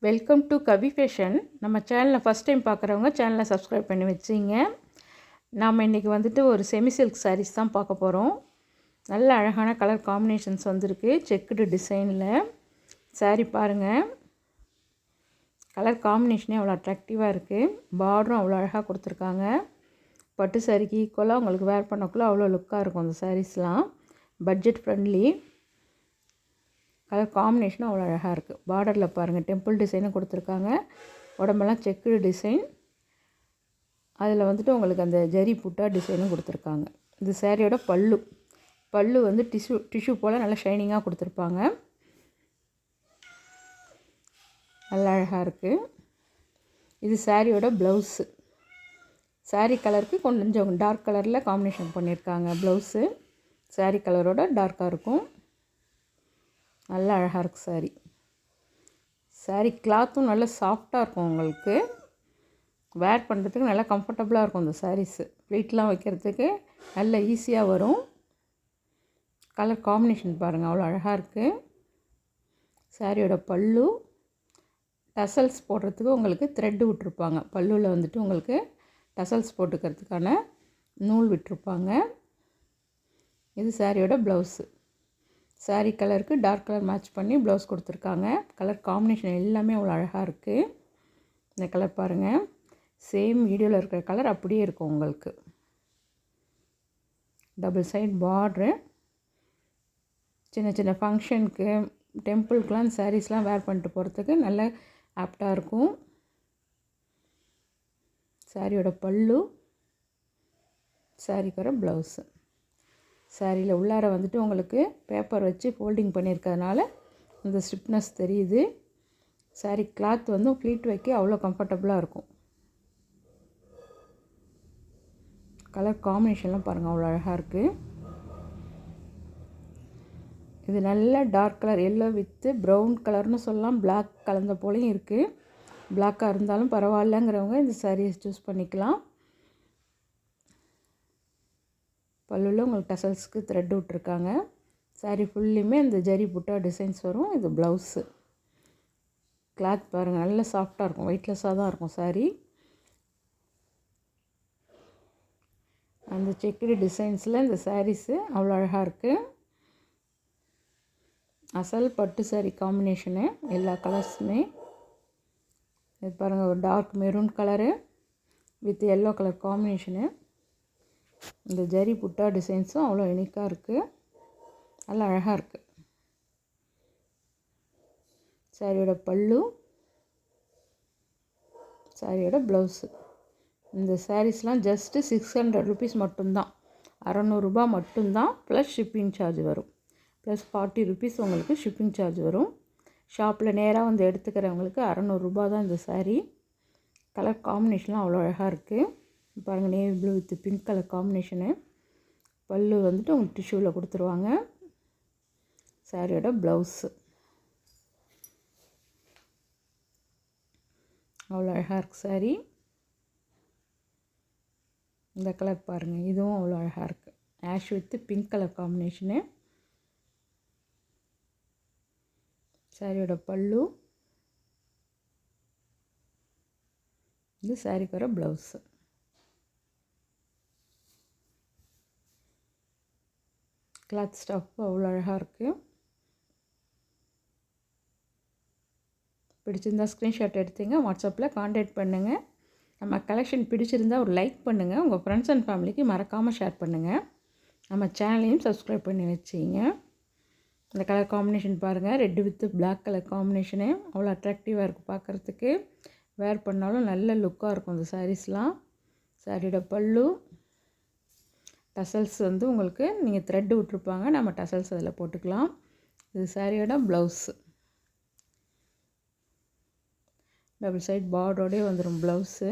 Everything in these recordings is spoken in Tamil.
Welcome to Kavi fashion. நம்ம சேனலில் ஃபஸ்ட் டைம் பார்க்குறவங்க சேனலை சப்ஸ்கிரைப் பண்ணி வச்சிங்க. நாம் இன்றைக்கி வந்துட்டு ஒரு செமி சில்க் சாரீஸ் தான் பார்க்க போகிறோம். நல்ல அழகான கலர் காம்பினேஷன்ஸ் வந்திருக்கு, செக்குடு டிசைனில். சாரீ பாருங்கள், கலர் காம்பினேஷனே அவ்வளோ அட்ராக்டிவாக இருக்குது. பார்டரும் அவ்வளோ அழகாக கொடுத்துருக்காங்க. பட்டு சாரிக்கு ஈக்குவலாக உங்களுக்கு வேர் பண்ணக்குள்ளே அவ்வளோ லுக்காக இருக்கும் அந்த சாரீஸ்லாம். பட்ஜெட் ஃப்ரெண்ட்லி, கலர் காம்பினேஷனும் அவ்வளோ அழகாக இருக்குது. பார்டரில் பாருங்கள், டெம்பிள் டிசைனும் கொடுத்துருக்காங்க. உடம்பெல்லாம் செக்குடு டிசைன், அதில் வந்துட்டு உங்களுக்கு அந்த ஜரி புட்டா டிசைனும் கொடுத்துருக்காங்க. இது சாரியோட பல்லு வந்து டிஷ்யூ போல் நல்லா ஷைனிங்காக கொடுத்துருப்பாங்க. நல்லா அழகாக இருக்குது. இது சாரியோட ப்ளவுஸு. சாரீ கலருக்கு கொஞ்சம் டார்க் கலரில் காம்பினேஷன் பண்ணியிருக்காங்க. ப்ளவுஸு சாரீ கலரோட டார்க்காக இருக்கும். நல்லா அழகாக இருக்குது சாரீ. சாரீ கிளாத்தும் நல்லா சாஃப்டாக இருக்கும். உங்களுக்கு வேர் பண்ணுறதுக்கு நல்லா கம்ஃபர்டபுளாக இருக்கும். இந்த சாரீஸு ப்ளீட்லாம் வைக்கிறதுக்கு நல்ல ஈஸியாக வரும். கலர் காம்பினேஷன் பாருங்கள், அவ்வளோ அழகாக இருக்குது. சாரியோட பல்லு, டசல்ஸ் போடுறதுக்கு உங்களுக்கு த்ரெட்டு விட்டுருப்பாங்க. பல்லுவில் வந்துட்டு உங்களுக்கு டசல்ஸ் போட்டுக்கிறதுக்கான நூல் விட்டுருப்பாங்க. இது சாரியோட ப்ளவுஸு. சாரீ கலருக்கு டார்க் கலர் மேட்ச் பண்ணி ப்ளவுஸ் கொடுத்துருக்காங்க. கலர் காம்பினேஷன் எல்லாமே அவ்வளோ அழகாக இருக்குது. இந்த கலர் பாருங்கள், சேம் வீடியோவில் இருக்கிற கலர் அப்படியே இருக்கும் உங்களுக்கு. டபுள் சைட் பார்ட்ரு. சின்ன சின்ன ஃபங்க்ஷனுக்கு, டெம்பிளுக்கெலாம் இந்த சாரீஸ்லாம் வேர் பண்ணிட்டு போகிறதுக்கு நல்ல ஆப்டாக இருக்கும். சாரியோட பல்லு, சாரிக்கு வர ப்ளவுஸு. சாரியில் உள்ளார வந்துட்டு உங்களுக்கு பேப்பர் வச்சு ஃபோல்டிங் பண்ணியிருக்கிறதுனால இந்த ஸ்டிப்னஸ் தெரியுது. சாரீ கிளாத் வந்து ப்ளீட் வைக்க அவ்வளோ கம்ஃபர்டபுளாக இருக்கும். கலர் காம்பினேஷன்லாம் பாருங்கள், அவ்வளோ அழகாக இருக்குது. இது நல்ல dark colour, yellow with brown கலர்னு சொல்லலாம். பிளாக் கலந்த போலையும் இருக்குது. பிளாக்காக இருந்தாலும் பரவாயில்லங்கிறவங்க இந்த சாரீஸ் சூஸ் பண்ணிக்கலாம். பல்லுவில் உங்களுக்கு டசல்ஸ்க்கு த்ரெட் விட்டுருக்காங்க. சாரீ ஃபுல்லுமே இந்த ஜரி புட்டா டிசைன்ஸ் வரும். இது ப்ளவுஸு. கிளாத் பாருங்கள், நல்ல சாஃப்டாக இருக்கும், வெயிட்லெஸ்ஸாக தான் இருக்கும் சாரீ. அந்த செக்குடு டிசைன்ஸில் இந்த சாரீஸு அவ்வளோ அழகாக இருக்குது. அசல் பட்டு சாரீ காம்பினேஷனு, எல்லா கலர்ஸுமே. இது பாருங்கள், ஒரு dark maroon colour with yellow colour combination. இந்த ஜரி புட்டா டிசைன்ஸும் அவ்வளோ யூனிக்காக இருக்குது, நல்லா அழகாக இருக்குது. சாரியோட பல்லு, சாரியோட ப்ளவுஸு. இந்த சாரீஸ்லாம் ஜஸ்ட்டு 600 ருபீஸ் மட்டும்தான், 600 ரூபா மட்டும்தான். ப்ளஸ் ஷிப்பிங் சார்ஜ் வரும். ப்ளஸ் 40 ருபீஸ் உங்களுக்கு ஷிப்பிங் சார்ஜ் வரும். ஷாப்பில் நேராக வந்து எடுத்துக்கிறவங்களுக்கு 600 ரூபா தான் இந்த சாரீ. கலர் காம்பினேஷன்லாம் அவ்வளோ அழகாக இருக்குது. பாருங்கள், navy blue with pink colour combination. பல்லு வந்துட்டு உங்களுக்கு டிஷ்யூவில் கொடுத்துருவாங்க. சாரியோட ப்ளவுஸு அவ்வளோ அழகாக இருக்குது சாரீ. இந்த கலர் பாருங்கள், இதுவும் அவ்வளோ அழகாக இருக்குது. Ash with pink colour combination. சாரியோட பல்லு, இது சாரிக்கு வர ப்ளவுஸு. கிளாத் ஸ்டஃப் அவ்வளோ அழகாக இருக்குது. பிடிச்சிருந்தால் ஸ்க்ரீன்ஷாட் எடுத்துங்க, வாட்ஸ்அப்பில் கான்டாக்ட் பண்ணுங்கள். நம்ம கலெக்ஷன் பிடிச்சிருந்தால் ஒரு லைக் பண்ணுங்கள். உங்கள் ஃப்ரெண்ட்ஸ் அண்ட் ஃபேமிலிக்கு மறக்காமல் ஷேர் பண்ணுங்கள். நம்ம சேனலையும் சப்ஸ்கிரைப் பண்ணி வச்சிங்க. இந்த கலர் காம்பினேஷன் பாருங்கள், red with black colour combination அவ்வளோ அட்ராக்டிவாக இருக்குது பார்க்குறதுக்கு. வேர் பண்ணாலும் நல்ல லுக்காக இருக்கும் இந்த சாரீஸ்லாம். சாரியோட பல்லு, டசல்ஸ் வந்து உங்களுக்கு நீங்கள் த்ரெட்டு விட்ருப்பாங்க, நம்ம டசல்ஸ் அதில் போட்டுக்கலாம். இது சாரியோட ப்ளவுஸு. டபுள் சைட் பார்டரோடே வந்துடும் ப்ளவுஸு.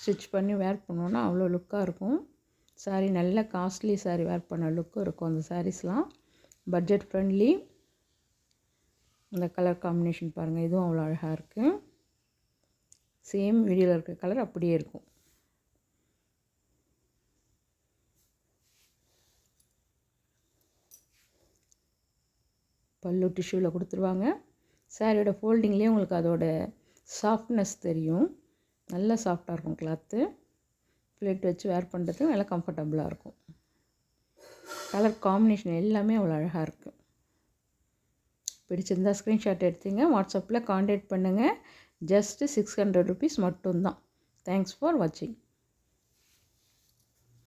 ஸ்டிச் பண்ணி வேர் பண்ணோன்னா அவ்வளோ லுக்காக இருக்கும். சாரீ நல்ல காஸ்ட்லி சாரீ வேர் பண்ண லுக்கும் இருக்கும் அந்த சாரீஸ்லாம். Budget friendly. இந்த கலர் காம்பினேஷன் பாருங்கள், இதுவும் அவ்வளோ அழகாக இருக்குது. சேம் வீடியோவில் இருக்கிற கலர் அப்படியே இருக்கும். பல்லு டிஷ்யூவில் கொடுத்துருவாங்க. சாரியோட ஃபோல்டிங்லேயே உங்களுக்கு அதோட சாஃப்ட்னஸ் தெரியும். நல்லா சாஃப்டாக இருக்கும் கிளாத்து. ப்ளேட் வச்சு வேர் பண்ணுறதுக்கு நல்லா கம்ஃபர்டபுளாக இருக்கும். கலர் காம்பினேஷன் எல்லாமே அவ்வளோ அழகாக இருக்குது. பிடிச்சிருந்தா ஸ்க்ரீன்ஷாட் எடுத்துங்க, வாட்ஸ்அப்பில் காண்டாக்ட் பண்ணுங்கள். ஜஸ்ட்டு 600 ருபீஸ் மட்டும்தான். தேங்க்ஸ் ஃபார் வாட்சிங்.